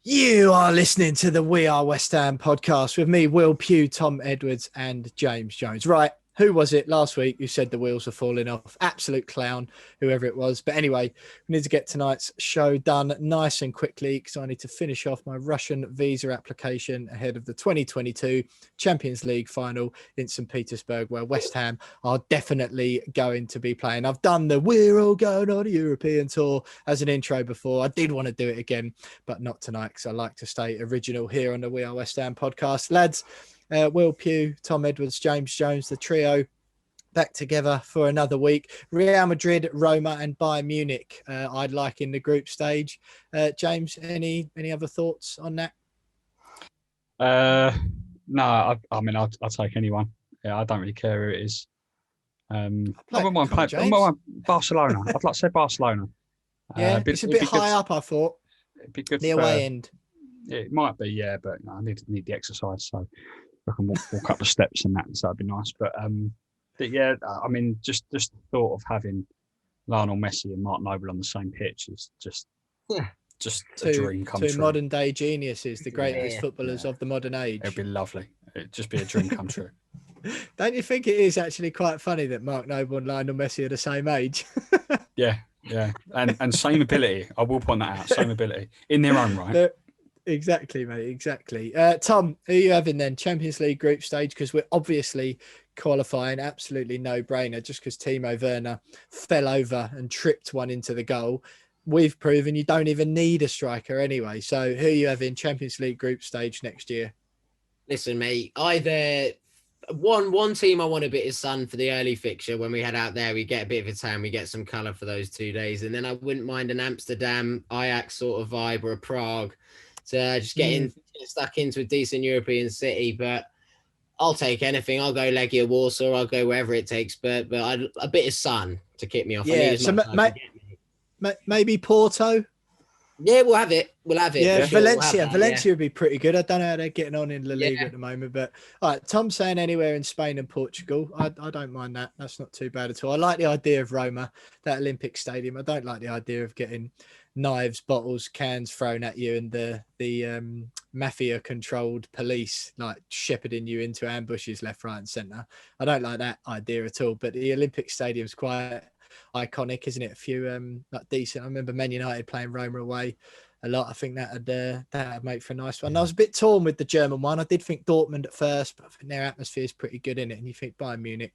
You are listening to the We Are West Ham podcast with me, Will Pugh, Tom Edwards, and James Jones. Right, who was it last week who said the wheels were falling off? Absolute clown, whoever it was. But anyway, we need to get tonight's show done nice and quickly because I need to finish off my Russian visa application ahead of the 2022 Champions League final in St. Petersburg, where West Ham are definitely going to be playing. I've done the We're All Going on a European tour as an intro before. I did want to do it again, but not tonight because I like to stay original here on the We Are West Ham podcast. Lads, Will Pugh, Tom Edwards, James Jones, the trio back together for another week. Real Madrid, Roma and Bayern Munich I'd like in the group stage. James, any other thoughts on that? No, I mean, I'll take anyone. Yeah, I don't really care who it is. I wouldn't mind playing Barcelona. I'd like to say Barcelona. Yeah, it's a bit high up, I thought. It'd be good. The away end. It might be, yeah, but no, I need the exercise, so I can walk up the steps and that, so that'd be nice. But yeah, I mean, just the thought of having Lionel Messi and Mark Noble on the same pitch is just a dream come true. Two modern day geniuses, the greatest footballers of the modern age. It'd be lovely. It'd just be a dream come true. Don't you think it is actually quite funny that Mark Noble and Lionel Messi are the same age? Yeah, and same ability. I will point that out. Same ability in their own right. Exactly, mate. Exactly. Tom, who are you having then? Champions League group stage, because we're obviously qualifying. Absolutely no brainer. Just because Timo Werner fell over and tripped one into the goal, we've proven you don't even need a striker anyway. So who are you having Champions League group stage next year? Listen, mate. Either one team I want a bit of sun for the early fixture when we head out there. We get a bit of a tan. We get some colour for those 2 days, and then I wouldn't mind an Amsterdam, Ajax sort of vibe, or a Prague. To just get stuck into a decent European city, but I'll take anything. I'll go Legia Warsaw. I'll go wherever it takes, but a bit of sun to kick me off. Yeah, so maybe Porto. Yeah, we'll have it. Yeah, sure. Valencia would be pretty good. I don't know how they're getting on in La Liga at the moment, but all right, Tom's saying anywhere in Spain and Portugal. I don't mind that. That's not too bad at all. I like the idea of Roma, that Olympic Stadium. I don't like the idea of getting knives, bottles, cans thrown at you and the mafia-controlled police like shepherding you into ambushes left, right and centre. I don't like that idea at all, but the Olympic Stadium's quite iconic, isn't it? A few like decent. I remember Man United playing Roma away a lot. I think that'd make for a nice one. I was a bit torn with the German one. I did think Dortmund at first, but I think their atmosphere is pretty good in it. And you think Bayern Munich,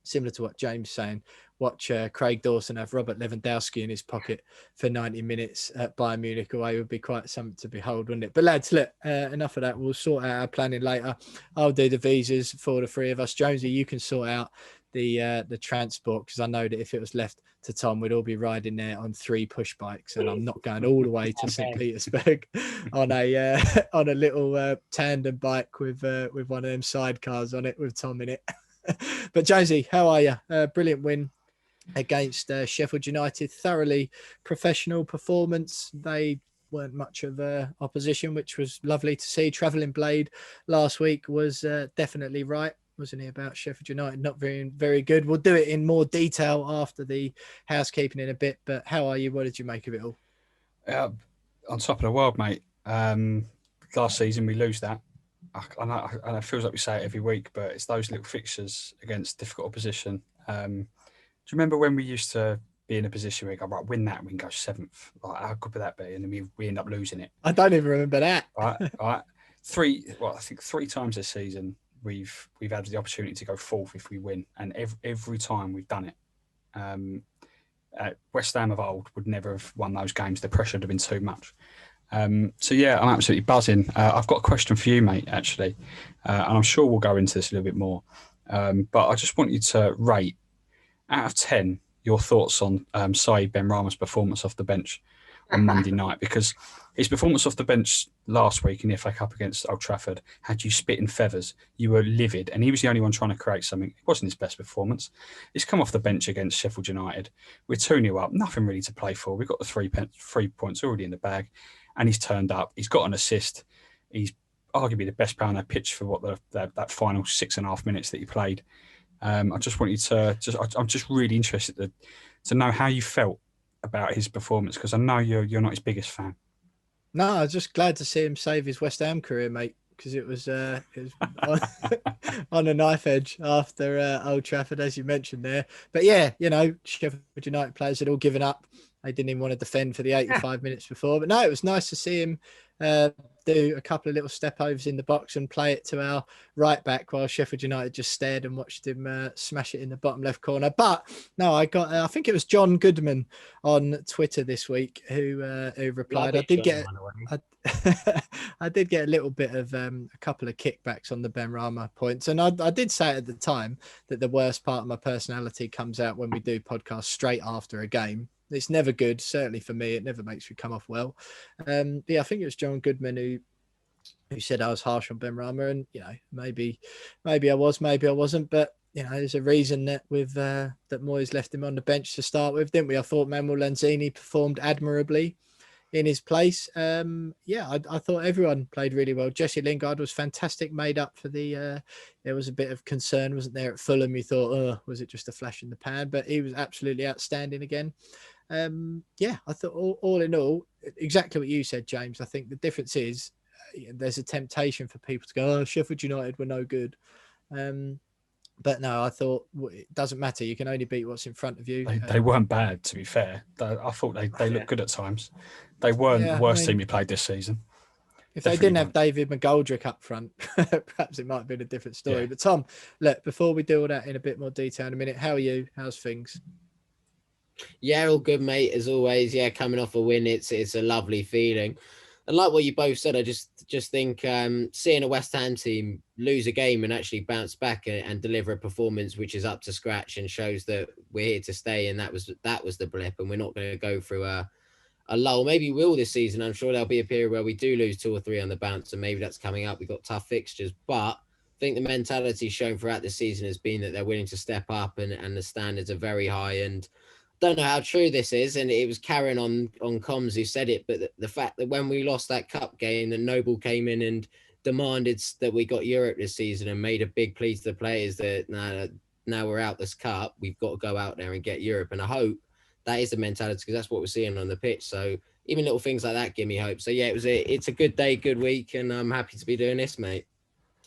similar to what James is saying, watch Craig Dawson have Robert Lewandowski in his pocket for 90 minutes at Bayern Munich away would be quite something to behold, wouldn't it? But lads, look, enough of that. We'll sort out our planning later. I'll do the visas for the three of us. Jonesy, you can sort out the transport, because I know that if it was left to Tom, we'd all be riding there on 3 push bikes, and I'm not going all the way to St. Petersburg on a little tandem bike with one of them sidecars on it with Tom in it. But Jonesy, how are you? Brilliant win against Sheffield United. Thoroughly professional performance. They weren't much of opposition, which was lovely to see. Travelling Blade last week was definitely right, wasn't he, about Sheffield United not very, very good. We'll do it in more detail after the housekeeping in a bit, but how are you? What did you make of it all? On top of the world, mate. Last season we lose that. I know it feels like we say it every week, but it's those little fixtures against difficult opposition. Do you remember when we used to be in a position where we go, right, win that and we can go 7th? Like, how good would that be? And then we end up losing it. I don't even remember that. Right. I think 3 times this season we've had the opportunity to go 4th if we win, and every time we've done it. West Ham of old would never have won those games. The pressure would have been too much. So yeah, I'm absolutely buzzing. I've got a question for you, mate, actually, and I'm sure we'll go into this a little bit more. But I just want you to rate out of 10 your thoughts on Saeed Benrahma's performance off the bench on Monday night, because his performance off the bench last week in the FA Cup against Old Trafford had you spitting feathers. You were livid, and he was the only one trying to create something. It wasn't his best performance. He's come off the bench against Sheffield United. We're 2-0 up, nothing really to play for. We've got the 3 points already in the bag, and he's turned up. He's got an assist. He's arguably the best player on that pitch for that final 6.5 minutes that he played. I just want you to I'm just really interested to know how you felt about his performance, because I know you're not his biggest fan. No, I was just glad to see him save his West Ham career, mate, because it was on a knife edge after Old Trafford, as you mentioned there. But yeah, Sheffield United players had all given up. They didn't even want to defend for the 85 minutes before. But no, it was nice to see him do a couple of little step overs in the box and play it to our right back while Sheffield United just stared and watched him smash it in the bottom left corner. But no, I think it was John Goodman on Twitter this week who replied. I did get a little bit of a couple of kickbacks on the Benrahma points, and I did say at the time that the worst part of my personality comes out when we do podcasts straight after a game. It's never good, certainly for me. It never makes me come off well. Yeah, I think it was John Goodman who said I was harsh on Benrahma, and maybe I was, maybe I wasn't, but there's a reason that that Moyes left him on the bench to start with, didn't we? I thought Manuel Lanzini performed admirably in his place. I thought everyone played really well. Jesse Lingard was fantastic, made up for there was a bit of concern, wasn't there, at Fulham? You thought, was it just a flash in the pan? But he was absolutely outstanding again. I thought all in all, exactly what you said, James. I think the difference is there's a temptation for people to go, Sheffield United were no good. But no, I thought it doesn't matter. You can only beat what's in front of you. They weren't bad, to be fair. I thought they looked good at times. They weren't the worst team you played this season. If they didn't have David McGoldrick up front, perhaps it might have been a different story. Yeah. But Tom, look, before we do all that in a bit more detail in a minute, how are you? How's things? Yeah, all good, mate, as always. Yeah, coming off a win, it's a lovely feeling. And like what you both said, I just think seeing a West Ham team lose a game and actually bounce back and deliver a performance which is up to scratch and shows that we're here to stay, and that was the blip, and we're not going to go through a lull. Maybe we will this season. I'm sure there'll be a period where we do lose 2 or 3 on the bounce, and maybe that's coming up. We've got tough fixtures, but I think the mentality shown throughout the season has been that they're willing to step up, and the standards are very high. And don't know how true this is, and it was Karen on comms who said it, but the fact that when we lost that cup game, that Noble came in and demanded that we got Europe this season and made a big plea to the players that now we're out this cup, we've got to go out there and get Europe. And I hope that is the mentality, because that's what we're seeing on the pitch. So even little things like that give me hope. So yeah, it's a good day, good week, and I'm happy to be doing this, mate.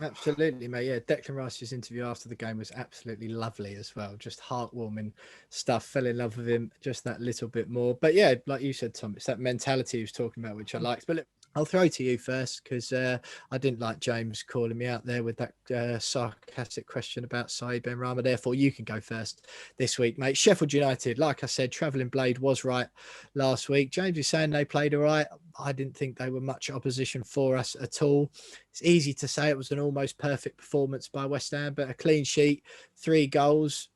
Absolutely, mate. Yeah, Declan Rice's interview after the game was absolutely lovely as well. Just heartwarming stuff. Fell in love with him just that little bit more. But yeah, like you said, Tom, it's that mentality he was talking about, which I liked. But look, I'll throw to you first, because I didn't like James calling me out there with that sarcastic question about Saeed Benrahma. Therefore, you can go first this week, mate. Sheffield United, like I said, Travelling Blade was right last week. James is saying they played all right. I didn't think they were much opposition for us at all. It's easy to say it was an almost perfect performance by West Ham, but a clean sheet, 3 goals,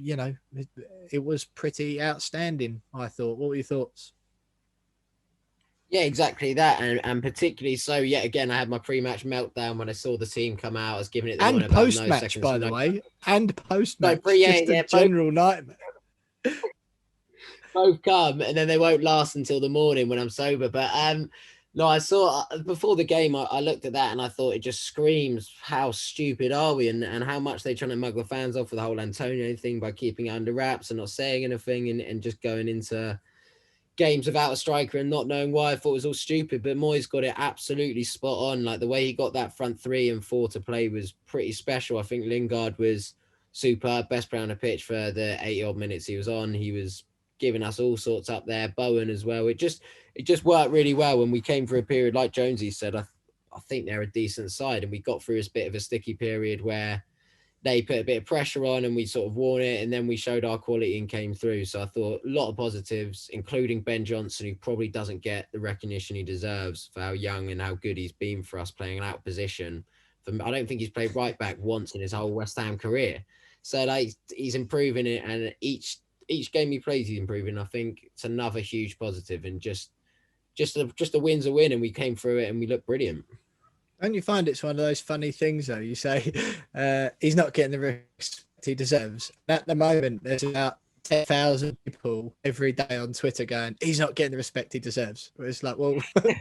it was pretty outstanding, I thought. What were your thoughts? Yeah, exactly that, and particularly so. Yet again, I had my pre-match meltdown when I saw the team come out. I was giving it the and post-match, by the way, and post-match, general nightmare. Both come, and then they won't last until the morning when I'm sober. But no, I saw before the game. I looked at that and I thought it just screams how stupid are we, and how much they're trying to mug the fans off with the whole Antonio thing by keeping it under wraps and not saying anything, and just going into games without a striker and not knowing why. I thought it was all stupid, but Moyes got it absolutely spot on. Like the way he got that front 3 and 4 to play was pretty special. I think Lingard was superb, best player on the pitch for the 80-odd minutes he was on. He was giving us all sorts up there. Bowen as well. It just worked really well when we came through a period, like Jonesy said. I think they're a decent side, and we got through a bit of a sticky period where they put a bit of pressure on and we sort of worn it, and then we showed our quality and came through. So I thought a lot of positives, including Ben Johnson, who probably doesn't get the recognition he deserves for how young and how good he's been for us playing out position. I don't think he's played right back once in his whole West Ham career. So like, he's improving it, and each game he plays, he's improving. I think it's another huge positive, and just a win's a win, and we came through it and we looked brilliant. Don't you find it's one of those funny things, though? You say he's not getting the respect he deserves. At the moment, there's about 10,000 people every day on Twitter going, he's not getting the respect he deserves. It's like, well,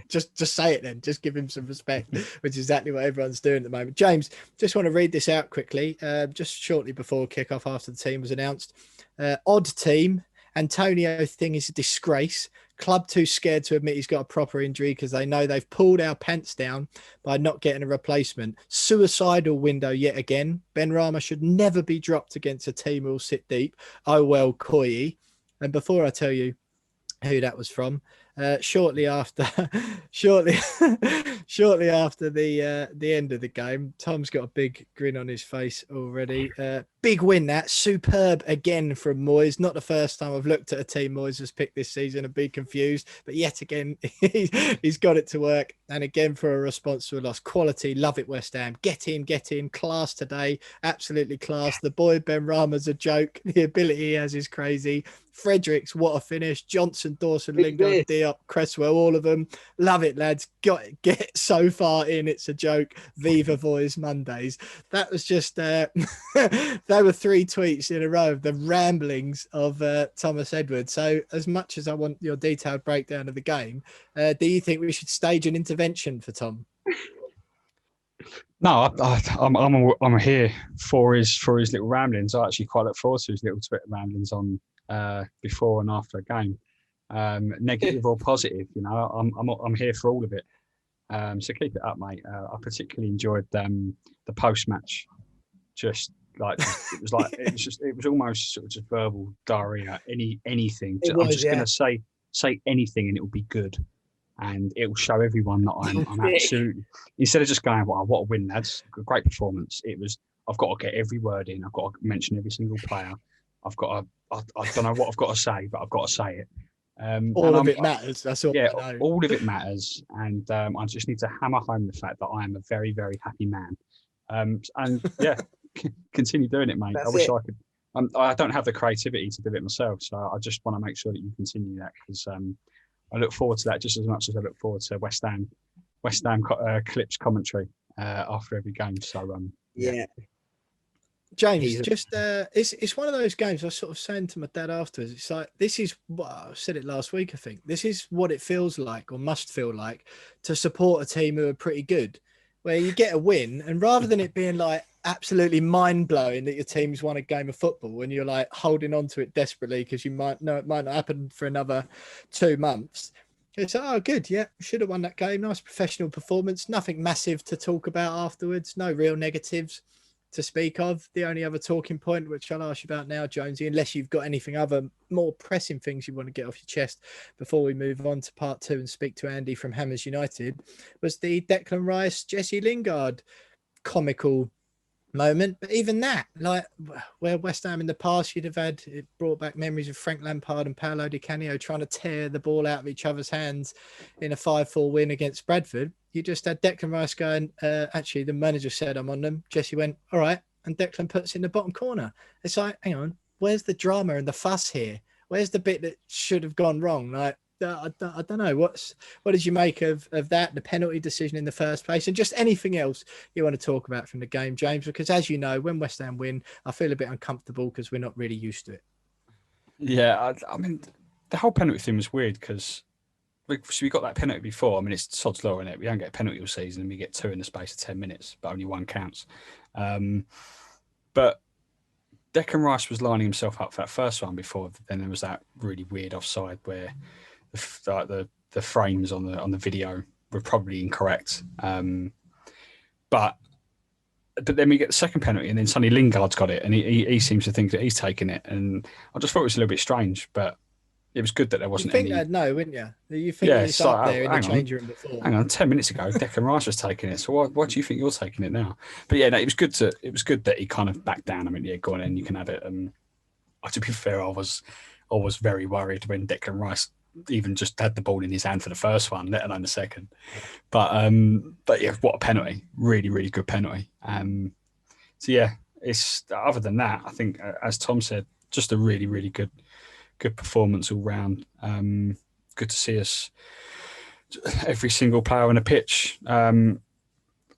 just say it then. Just give him some respect, which is exactly what everyone's doing at the moment. James, just want to read this out quickly. Just shortly before kickoff, after the team was announced. Odd team. Antonio thing is a disgrace. Club too scared to admit he's got a proper injury because they know they've pulled our pants down by not getting a replacement. Suicidal window yet again. Ben Rama should never be dropped against a team who will sit deep. Oh well, Koyi. And before I tell you who that was from, shortly after the end of the game, Tom's got a big grin on his face already. Big win, that superb again from Moyes. Not the first time I've looked at a team Moyes has picked this season and be confused, but yet again he's got it to work. And again for a response to a loss, quality. Love it, West Ham. Get in, class today, absolutely class. The boy Ben Rama's a joke. The ability he has is crazy. Fredericks, what a finish. Johnson, Dawson, Lingard, Diop, Cresswell, all of them. Love it, lads. Get so far in, it's a joke. Viva Voice Mondays. That was just, they were 3 tweets in a row of the ramblings of Thomas Edwards. So as much as I want your detailed breakdown of the game, do you think we should stage an intervention for Tom? No, I'm here for his little ramblings. I actually quite look forward to his little Twitter ramblings on before and after a game, negative or positive. You know, I'm here for all of it. So keep it up, mate. I particularly enjoyed the post match. Just like it was almost sort of just verbal diarrhea. Anything. I'm just gonna say anything and it will be good. And it will show everyone that I'm absolutely, instead of just going, wow, what a win, lads, great performance. It was, I've got to get every word in. I've got to mention every single player. I don't know what I've got to say, but I've got to say it. All of it matters. That's all. Yeah, I know. all of it matters. And I just need to hammer home the fact that I am a very, very happy man. And yeah, continue doing it, mate. I wish I could. I don't have the creativity to do it myself. So I just want to make sure that you continue that because I look forward to that just as much as I look forward to West Ham clips commentary after every game. So yeah. James, just it's one of those games I was sort of saying to my dad afterwards. It's like, this is what I said it last week. I think this is what it feels like or must feel like to support a team who are pretty good, where you get a win and rather than it being like absolutely mind blowing that your team's won a game of football and you're like holding on to it desperately because you might know it might not happen for another 2 months. It's like, oh, good. Yeah, should have won that game. Nice professional performance. Nothing massive to talk about afterwards. No real negatives to speak of. The only other talking point, which I'll ask you about now, Jonesy, unless you've got anything other more pressing things you want to get off your chest before we move on to part 2 and speak to Andy from Hammers United, was the Declan Rice, Jesse Lingard comical moment. But even that, like where West Ham in the past, you'd have had, it brought back memories of Frank Lampard and Paolo Di Canio trying to tear the ball out of each other's hands in a 5-4 win against Bradford. You just had Declan Rice going, actually, the manager said I'm on them. Jesse went, all right. And Declan puts it in the bottom corner. It's like, hang on, where's the drama and the fuss here? Where's the bit that should have gone wrong? Like, I don't know. What did you make of that, the penalty decision in the first place, and just anything else you want to talk about from the game, James? Because as you know, when West Ham win, I feel a bit uncomfortable because we're not really used to it. Yeah, I mean, the whole penalty thing was weird because we got that penalty before. I mean, it's sod's law, isn't it? We don't get a penalty all season and we get 2 in the space of 10 minutes, but only 1 counts. But Declan Rice was lining himself up for that first one before. Then there was that really weird offside where the frames on the video were probably incorrect. But then we get the second penalty, and then suddenly Lingard's got it, and he seems to think that he's taken it. And I just thought it was a little bit strange, but it was good that there wasn't any. You think no, wouldn't you? You think it's up there in the change room before. Hang on, 10 minutes ago, Declan Rice was taking it. So why do you think you're taking it now? But yeah, no, it was good that he kind of backed down. I mean, yeah, go on in, you can have it. To be fair, I was very worried when Declan Rice even just had the ball in his hand for the first one, let alone the second. But yeah, what a penalty! Really, really good penalty. So yeah, it's other than that, I think as Tom said, just a really, really good performance all round. Good to see us, every single player on the pitch. I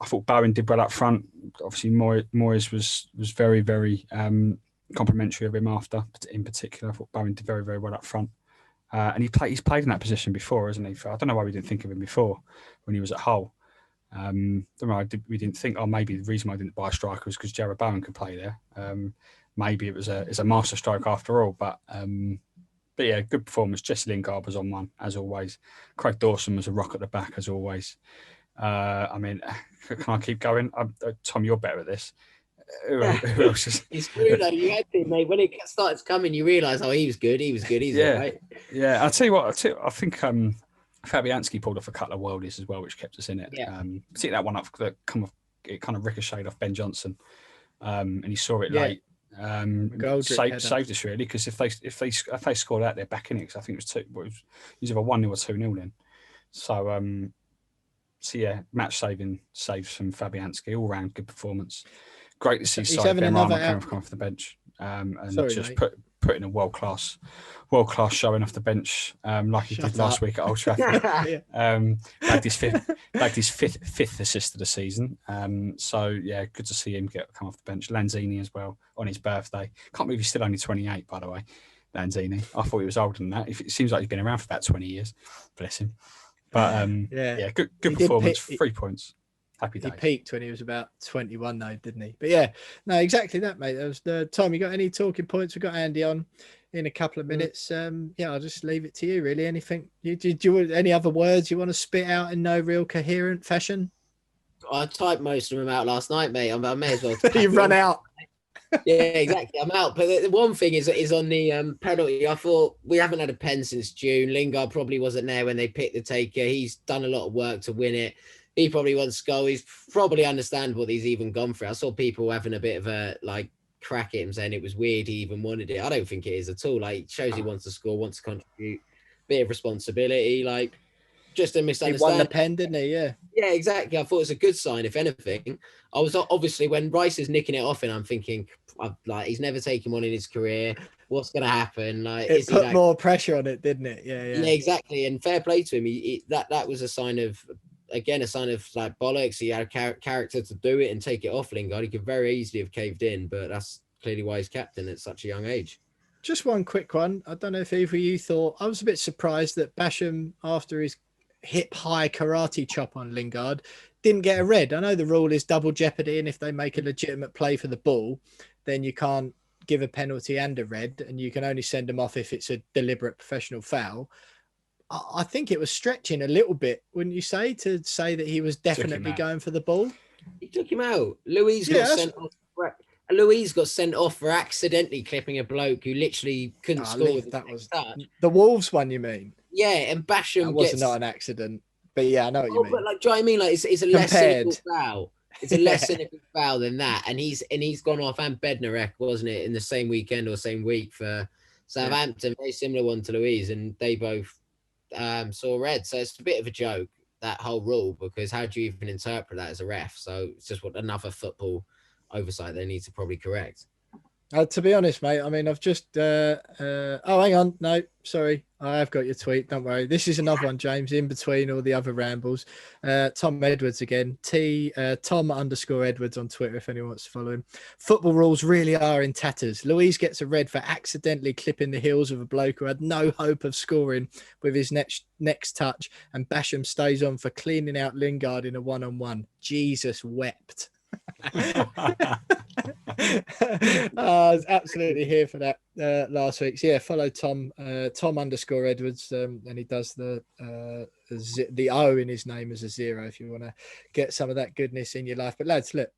thought Bowen did well up front. Obviously, Moyes was very, very complimentary of him after. In particular, I thought Bowen did very, very well up front. And he's played in that position before, hasn't he? I don't know why we didn't think of him before when he was at Hull. We didn't think, maybe the reason why I didn't buy a striker was because Jarrod Bowen could play there. Maybe it was a master stroke after all, but But yeah, good performance. Jesse Lingard was on one, as always. Craig Dawson was a rock at the back, as always. I mean, can I keep going? Tom, you're better at this. Who else is... It's true, though. You had to, mate. When it starts coming, you realise, he was good. He's yeah. all right. Yeah, I'll tell you what, I think Fabianski pulled off a couple of worldies as well, which kept us in it. Yeah. Particularly that one up that it kind of ricocheted off Ben Johnson, and he saw it late. Saved us really, because if they scored out, they're back in it. Because I think it was either 1-0 or 2-0 then. So yeah, match saving saves from Fabianski, all round good performance. Great to see Said Benrahma come off the bench, and put in a world class showing off the bench, like he did last week at Old Trafford. Bagged his fifth assist of the season. So yeah, good to see him come off the bench. Lanzini as well on his birthday. Can't believe he's still only 28, by the way. Lanzini. I thought he was older than that. It seems like he's been around for about 20 years. Bless him. But good performance. 3 points. Happy days. He peaked when he was about 21, though, didn't he? But yeah, no, exactly that, mate. That was the time. You got any talking points? We've got Andy on in a couple of minutes. I'll just leave it to you, really. Anything? Any other words you want to spit out in no real coherent fashion? I typed most of them out last night, mate. I may as well. You've run out. Yeah, exactly. I'm out. But the one thing is on the penalty. I thought we haven't had a pen since June. Lingard probably wasn't there when they picked the taker. He's done a lot of work to win it. He probably wants to go. He's probably understandable that he's even gone for it. I saw people having a bit of a crack at him, saying it was weird he even wanted it. I don't think it is at all. It shows he wants to score, wants to contribute, bit of responsibility. Just a misunderstanding. He won the pen, didn't he? Yeah. Yeah, exactly. I thought it was a good sign, if anything. I was obviously, when Rice is nicking it off, and I'm thinking, he's never taken one in his career. What's going to happen? It put more pressure on it, didn't it? Yeah, exactly. And fair play to him. That was a sign of bollocks. He had a character to do it and take it off Lingard. He could very easily have caved in, but that's clearly why he's captain at such a young age. Just one quick one. I don't know if either of you thought, I was a bit surprised that Basham, after his hip high karate chop on Lingard, didn't get a red. I know the rule is double jeopardy, and if they make a legitimate play for the ball, then you can't give a penalty and a red, and you can only send them off if it's a deliberate professional foul. I think it was stretching a little bit, wouldn't you say, to say that he was definitely going for the ball? He took him out. Louise got sent off for accidentally clipping a bloke who literally couldn't score with that. Was the Wolves one, you mean? Yeah, and Basham wasn't not an accident, but yeah, I know what you mean. But do you know what I mean? It's a less cynical foul. It's a less cynical foul than that, and he's gone off. And Bednarek, wasn't it, in the same weekend or same week for Southampton? Very similar one to Louise, and they both saw red. So it's a bit of a joke, that whole rule, because how do you even interpret that as a ref? So it's just another football oversight they need to probably correct. To be honest, mate, I mean, I've just hang on, no, sorry, I have got your tweet, don't worry. This is another one, James, in between all the other rambles. Tom Edwards again, Tom_Edwards on Twitter if anyone wants to follow him. Football rules really are in tatters. Louise gets a red for accidentally clipping the heels of a bloke who had no hope of scoring with his next touch, and Basham stays on for cleaning out Lingard in a one-on-one. Jesus wept. I was absolutely here for that last week. So yeah, follow Tom Tom_Edwards, and he does the O in his name as a 0 if you want to get some of that goodness in your life. But lads, look,